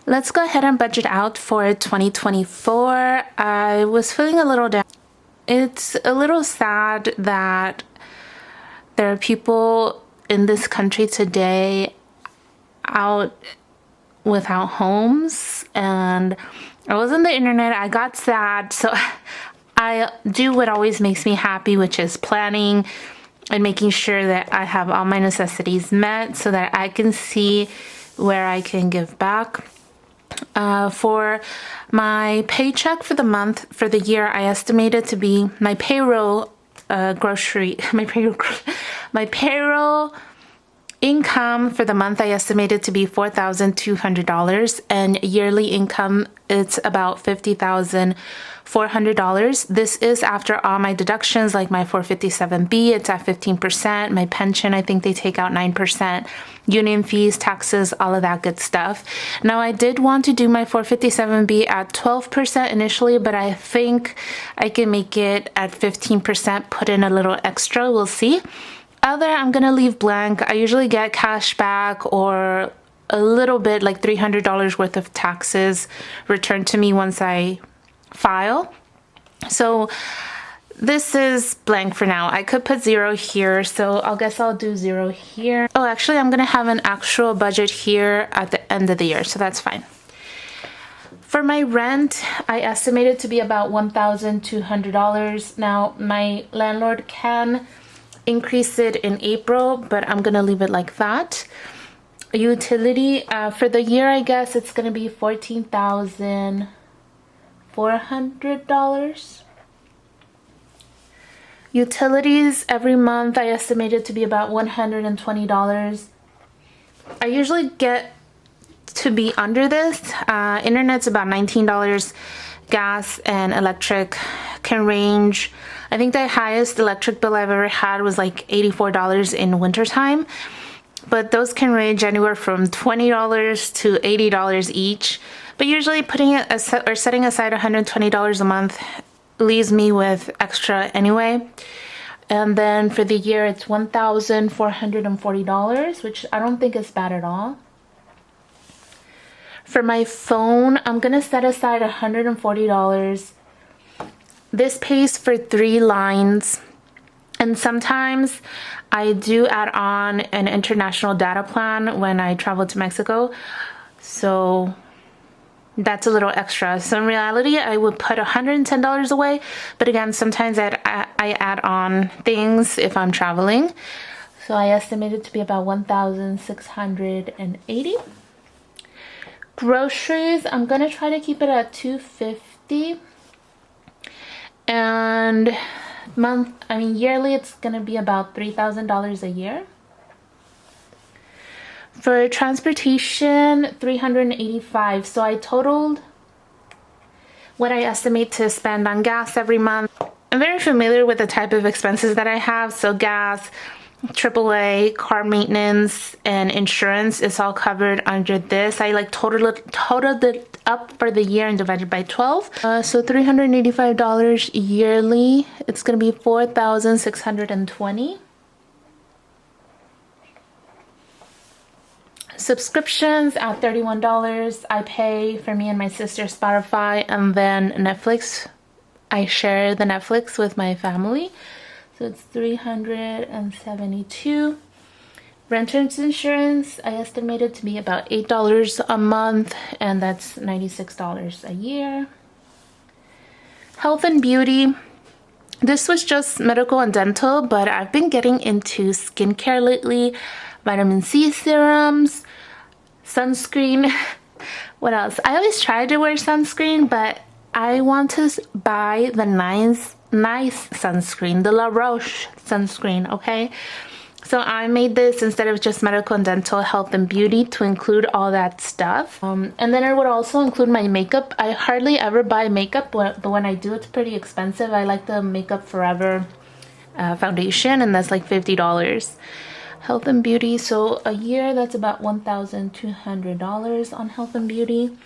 Let's go ahead and budget out for 2024. I was feeling a little down. It's a little sad that there are people in this country today out without homes, and I was on the internet. I got sad, so I do what always makes me happy, which is planning and making sure that I have all my necessities met so that I can see where I can give back. For my paycheck for the month, for the year, I estimated to be my payroll my payroll income for the month, I estimated to be $4,200, and yearly income, it's about $50,400. This is after all my deductions, like my 457B, it's at 15%. My pension, I think they take out 9%. Union fees, taxes, all of that good stuff. Now, I did want to do my 457B at 12% initially, but I think I can make it at 15%, put in a little extra. We'll see. Other, I'm gonna leave blank. I usually get cash back or a little bit, like $300 worth of taxes returned to me once I file. So this is blank for now. I could put 0 here, so I guess I'll do 0 here. Oh, actually, I'm gonna have an actual budget here at the end of the year, so that's fine. For my rent, I estimated to be about $1,200. Now, my landlord can increase it in April, but I'm gonna leave it like that. Utility, for the year, I guess it's gonna be $14,400. Utilities every month, I estimated to be about $120. I usually get to be under this. Internet's about $19. Gas and electric can range. I think the highest electric bill I've ever had was like $84 in wintertime, but those can range anywhere from $20 to $80 each. But usually putting it or setting aside $120 a month leaves me with extra anyway. And then for the year, it's $1,440, which I don't think is bad at all. For my phone, I'm gonna set aside $140. This pays for 3 lines, and sometimes I do add on an international data plan when I travel to Mexico, so that's a little extra. So in reality, I would put $110 away, but again, sometimes I add on things if I'm traveling. So I estimate it to be about $1,680. Groceries, I'm gonna try to keep it at $250. And yearly, it's gonna be about $3,000 a year. For transportation, $385. So I totaled what I estimate to spend on gas every month. I'm very familiar with the type of expenses that I have. So gas, AAA, car maintenance, and insurance is all covered under this. I like totaled it up for the year and divided by 12. So $385 yearly. It's gonna be $4,620. Subscriptions at $31. I pay for me and my sister Spotify, and then Netflix. I share the Netflix with my family. So it's $372. Renter's insurance, I estimated to be about $8 a month, and that's $96 a year. Health and beauty. This was just medical and dental, but I've been getting into skincare lately. Vitamin C serums, sunscreen. What else? I always try to wear sunscreen, but I want to buy the nice sunscreen, the La Roche sunscreen, okay? So I made this instead of just medical and dental, health and beauty, to include all that stuff. And then I would also include my makeup. I hardly ever buy makeup, but when I do, it's pretty expensive. I like the Makeup Forever foundation, and that's like $50. Health and beauty, so a year, that's about $1,200 on health and beauty.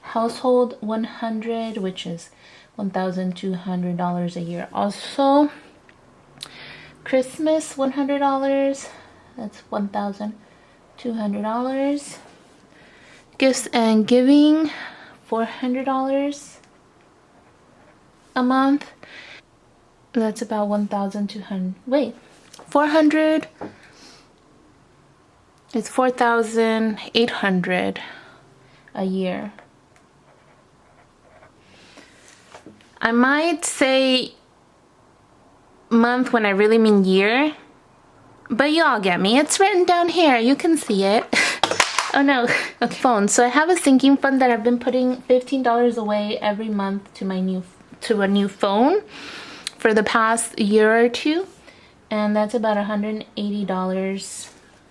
Household, $100, which is $1,200 a year also. Christmas, $100, that's $1,200. Gifts and giving, $400 a month. That's about 1,200. Wait, 400. It's 4,800 a year. I might say month when I really mean year, but you all get me. It's written down here. You can see it. Oh no. Okay. Phone. So I have a sinking fund that I've been putting $15 away every month to a new phone for the past year or two, and that's about $180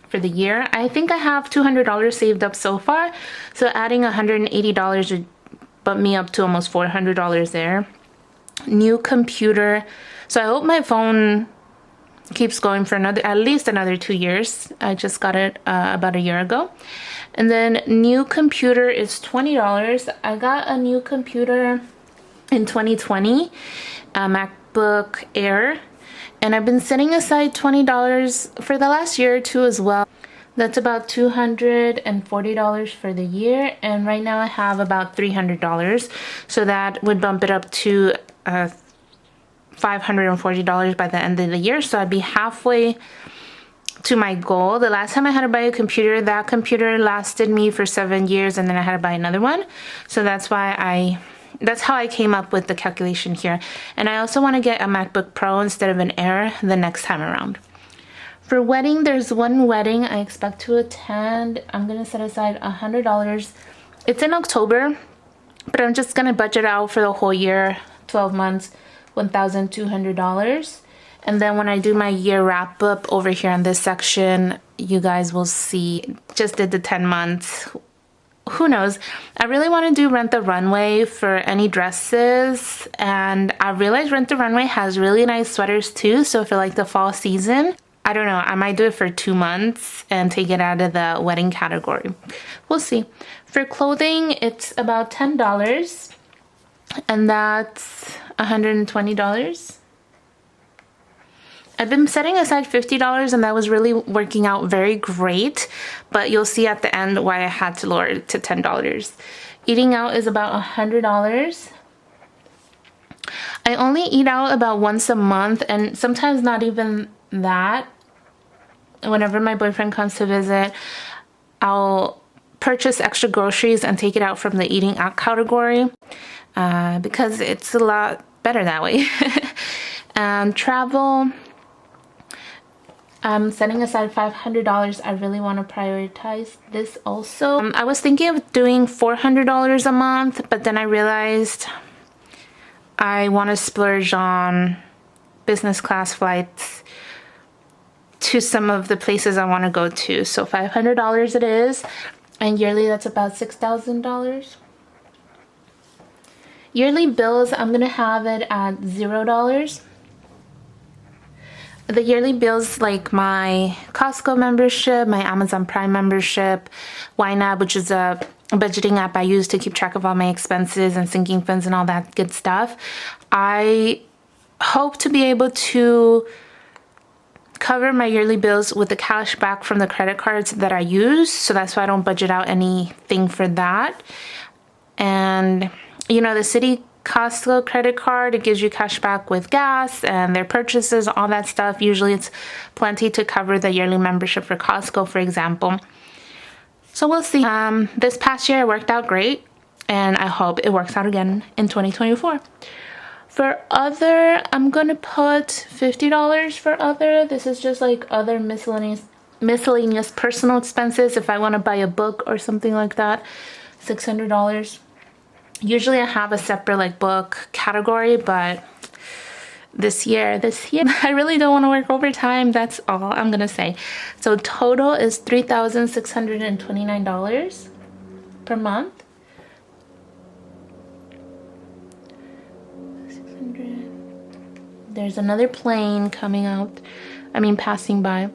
for the year. I think I have $200 saved up so far, so adding $180 would bump me up to almost $400 there. New computer. So I hope my phone keeps going for at least another 2 years. I just got it about a year ago. And then new computer is $20. I got a new computer in 2020, a MacBook Air, and I've been setting aside $20 for the last year or two as well. That's about $240 for the year, and right now I have about $300, so that would bump it up to $540 by the end of the year. So I'd be halfway to my goal. The last time I had to buy a computer, that computer lasted me for 7 years, and then I had to buy another one. So that's how I came up with the calculation here. And I also want to get a MacBook Pro instead of an Air the next time around. For wedding, there's one wedding I expect to attend. I'm going to set aside $100. It's in October, but I'm just going to budget out for the whole year, 12 months, $1,200. And then when I do my year wrap up over here in this section, you guys will see, just did the 10 months. Who knows? I really want to do Rent the Runway for any dresses, and I realized Rent the Runway has really nice sweaters too, so for like the fall season, I don't know, I might do it for 2 months and take it out of the wedding category. We'll see. For clothing, it's about $10, and that's $120. I've been setting aside $50, and that was really working out very great, but you'll see at the end why I had to lower it to $10. Eating out is about $100. I only eat out about once a month, and sometimes not even that. Whenever my boyfriend comes to visit, I'll purchase extra groceries and take it out from the eating out category because it's a lot better that way. Travel, I'm setting aside $500. I really want to prioritize this also. I was thinking of doing $400 a month, but then I realized I want to splurge on business class flights to some of the places I want to go to. So $500 it is, and yearly that's about $6,000. Yearly bills, I'm going to have it at $0. The yearly bills like my Costco membership, my Amazon Prime membership, YNAB, which is a budgeting app I use to keep track of all my expenses and sinking funds and all that good stuff. I hope to be able to cover my yearly bills with the cash back from the credit cards that I use. So that's why I don't budget out anything for that. And, you know, the city Costco credit card, it gives you cash back with gas and their purchases, all that stuff. Usually it's plenty to cover the yearly membership for Costco, for example. So we'll see. This past year it worked out great, and I hope it works out again in 2024. For other, I'm gonna put $50 for other. This is just like other miscellaneous personal expenses. If I want to buy a book or something like that, $600. Usually I have a separate like book category, but this year, I really don't want to work overtime. That's all I'm gonna say. So total is $3,629 per month. 600. There's another plane passing by.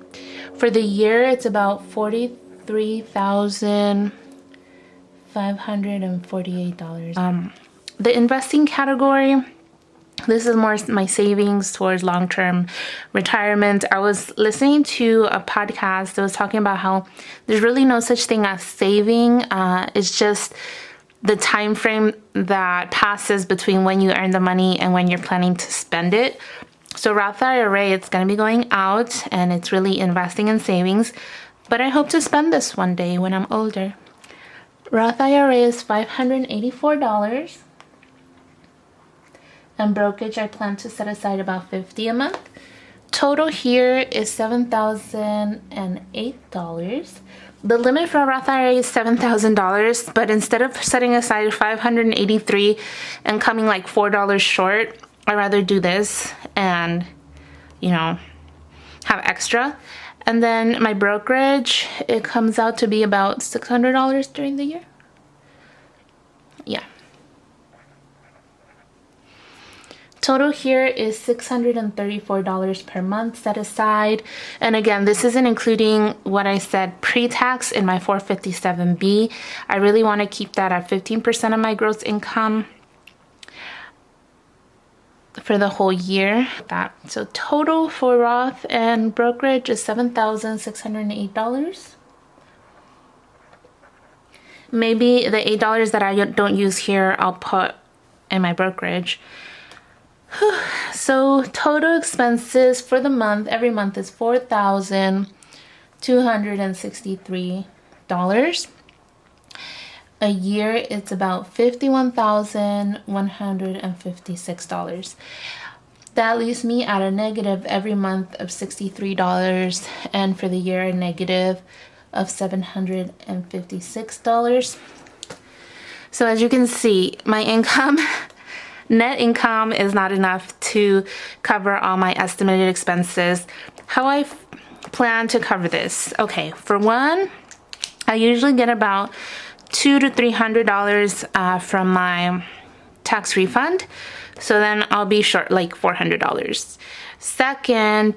For the year, it's about $43,548. The investing category, This is more my savings towards long-term retirement. I was listening to a podcast that was talking about how there's really no such thing as saving. It's just the time frame that passes between when you earn the money and when you're planning to spend it. So Roth IRA, it's going to be going out, and it's really investing in savings. But I hope to spend this one day when I'm older. Roth IRA is $584. And brokerage, I plan to set aside about $50 a month. Total here is $7,008. The limit for a Roth IRA is $7,000, but instead of setting aside $583 and coming like $4 short, I'd rather do this and, have extra. And then my brokerage, it comes out to be about $600 during the year. Yeah. Total here is $634 per month set aside. And again, this isn't including what I said pre-tax in my 457B. I really want to keep that at 15% of my gross income for the whole year. So total for Roth and brokerage is $7,608. Maybe the $8 that I don't use here, I'll put in my brokerage. So total expenses for the month, every month, is $4,263. A year, it's about $51,156. That leaves me at a negative every month of $63, and for the year, a negative of $756. So as you can see, my net income is not enough to cover all my estimated expenses. How I plan to cover this? Okay, for one, I usually get about $200 to $300 from my tax refund. So then I'll be short like $400. Second,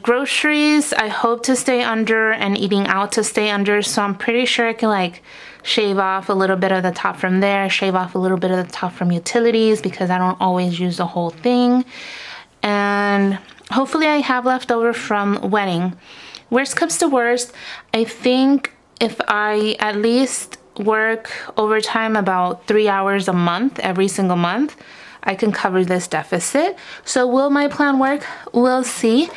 groceries, I hope to stay under, and eating out to stay under. So I'm pretty sure I can shave off a little bit of the top from there, shave off a little bit of the top from utilities, because I don't always use the whole thing. And hopefully I have left over from wedding. Worst comes to worst, I think if I at least work overtime about 3 hours a month, every single month, I can cover this deficit. So will my plan work? We'll see.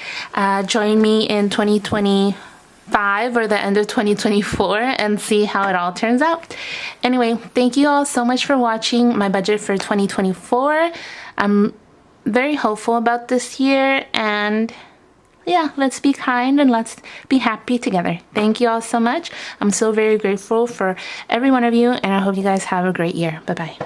Join me in 2025 or the end of 2024 and see how it all turns out. Anyway, thank you all so much for watching my budget for 2024. I'm very hopeful about this year, and yeah, let's be kind and let's be happy together. Thank you all so much. I'm so very grateful for every one of you, and I hope you guys have a great year. Bye-bye.